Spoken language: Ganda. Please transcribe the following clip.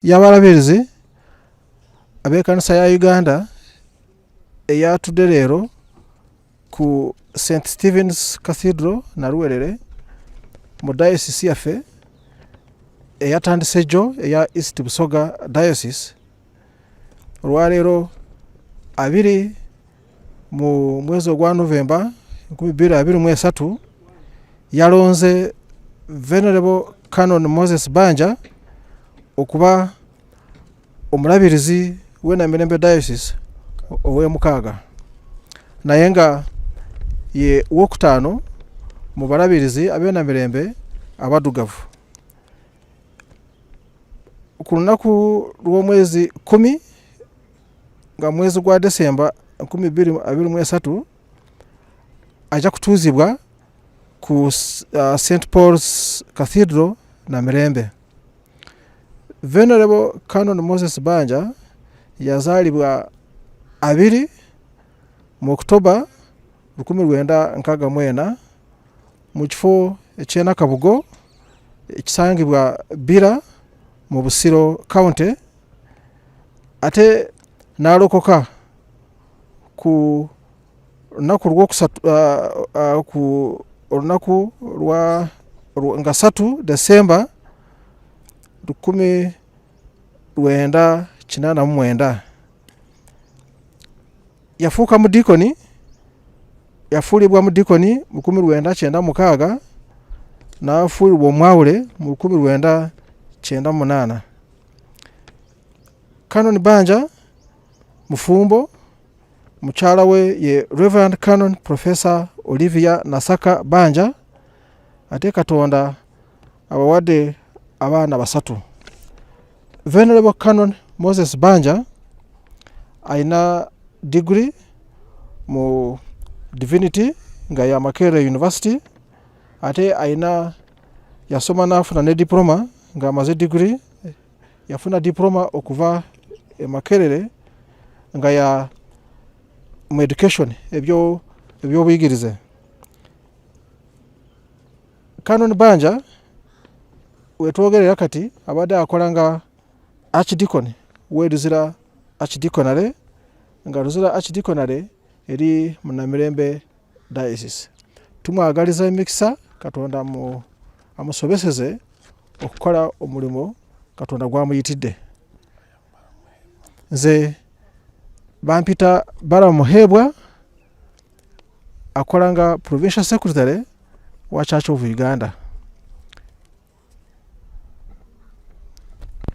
y'Abalabirizi ab'ekkanisa ya Uganda eyatudde leero ku St Stephen's Cathedral Naluwerere mu diocese yaffe eyatandise jjo eya East Busoga Diocese olwaleero 2 mu mwezi ogwa November 2023 yalonze Venerable Canon Moses Banja okuba omulabirizi w'e Namirembe Diocese ow'e6 naye nga ye wokutaano mu balabirizi ab'e Namirembe abaddugavu. Ku lunaku lw'omwezi 10 nga mwezi gwa December 2023 ajja kutuuzibwa ku St Paul's Cathedral Namirembe. Venerable Canon Moses Banja yazaalibwa 2 mu October 1964 mu kifo eky'e Nakabugo ekisangibwa Bira mu Busiro County, ate n'alokoka ku lunaku lw'okusatu ku olunaku lwa nga 3 December 1989. Yafuuka mudikoni, yafuulibwa mudikoni mu 1996 n'afuulibwa omwawule mu 1998. Canon Banja mufumbo, mukyala we ye Reverend Canon Professor Olivia Nasaka Banja, ate Katonda abawadde abaana 3. Venerable Canon Moses Banja aina degree mu Divinity nga ya Makerere University, ate aina yasoma n'afuna ne diploma nga amaze degree, yafuna diploma okuva e Makerere nga ya mu education ebyobuyigirize. Canon Banja wetwogerera kati abadde akola nga archdeacon w'Eluzira Archdiaconary nga Luzira Archdiaconary eri mu Namirembe Diocese. Tumwagaliza emikisa Katonda amusobeseze okukola omulimu Katonda gwamuyitidde. Nze bampita Bala Muhebwa, akola nga Provincial Secretary wa Church of Uganda.